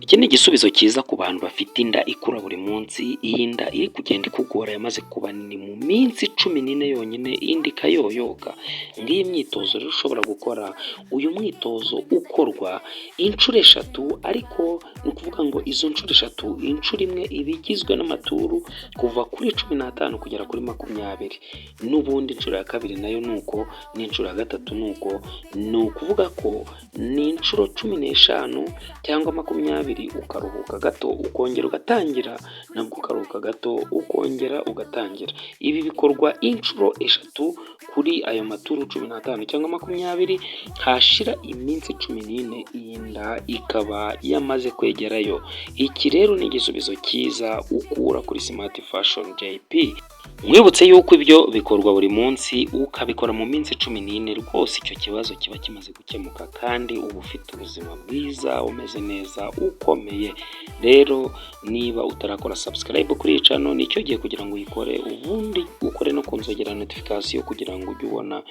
Iki ni igisubizo cyiza ku bantu bafite inda ikura buri munsi. Iyi nda iri kugenda ikugora yamaze kuba nini mu minsi 14 yonyine, inda ikayoyoka. Ngiyi myitozo rero ushobora gukora. Uyu mwitozo ukorwa inshuro 3, ariko ni ukuvuga ngo izo nshuro 3, inshuro imwe iba igizwe n'amaturu kuva kuri 15 kugera kuri 20. N'ubundi inshuro ya kabiri nayo nuko, n'inshuro ya gatatu nuko. Ni ukuvuga ko ni inshuro 15 cyangwa 20, ukaruhuka gato ukongera ugatangira, nabwo ukaruhuka gato ukongera ugatangira. Ibi bikorwa inshuro 3 kuri ayo maturu 15 cyangwa 20. Hashira iminsi 14 iyi nda ikaba yamaze kwegerayo. Iki rero ni igisubizo cyiza ukura kuri Smart Fashion JP. Mwibutse yuko ibyo bikorwa buri munsi, ukabikora mu minsi 14, rwose icyo kibazo kiba kimaze gukemuka kandi uba ufite ubuzima bwiza, umeze neza, ukomeye. Rero niba utarakora subscribe kuri iyi channel, nicyo gihe kugira ngo uyikore, ubundi ukore no kunzogera notification kugira ngo ujye ubona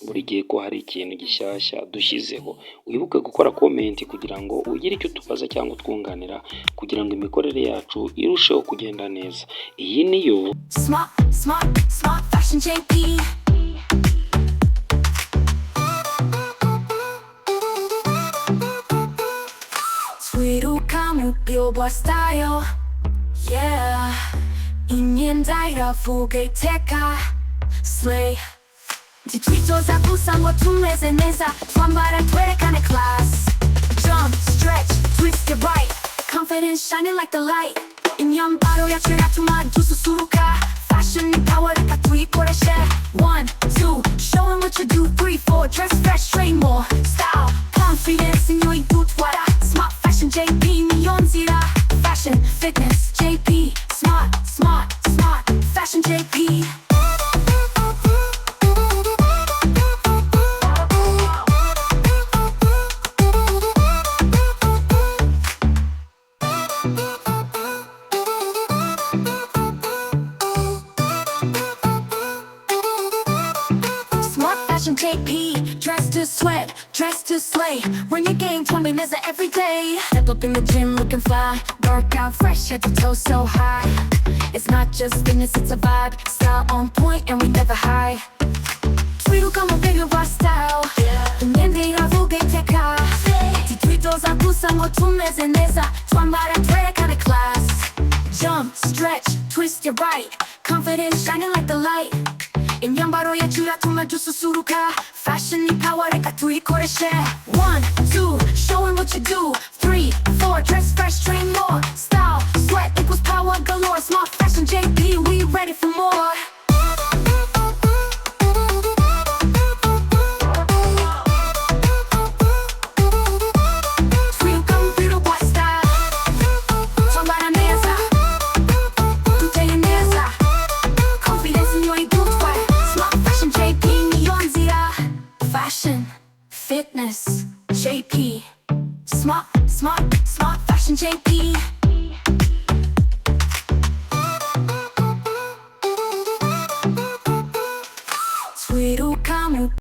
buri gihe ko hari ikintu gishyashya dushyizeho. Wibuke gukora comment kugira ngo ugire icyo tubaza cyangwa twunganira kugira ngo imikorere yacu irusheho kugenda neza. Iyi niyo Smart Fashion JP. Twiruka mu bwa style, yeah. Imyenda iravuga iteka, slay. Imyitozo gusa ngo tumeze neza, twambara twerekane class. Jump, stretch, twist your right, confidence shining like the light. Imyambaro yacu iratuma dususuruka, fashion ni power reka tuyikoreshe. 1, 2, showing what you do. 3, 4, dress fresh, train more. Style, confidence in your idutwara. Smart Fashion JP niyo nzira. Fashion, fitness, JP. Smart Fashion JP. JP, dress to sweat, dress to slay. When you game 20 minutes every day. Step up in the gym looking fly, work out fresh, head to toe so high. It's not just fitness, it's a vibe. Style on point and we never hide. Twiruka mu bwa style, imyenda iravuga iteka. Imyitozo gusa ngo tumeze neza, twambara twerekane class. Jump, stretch, twist your right, confidence shining like the light. Imyambaro yacu iratuma dususuruka, fashion ni power reka tuyikoreshe. 1, 2, showing what you do. 3, 4, dress fresh, train more. Style, sweat equals power galore. Smart Fashion JP, we ready for more. Fitness, JP. Smart Fashion JP.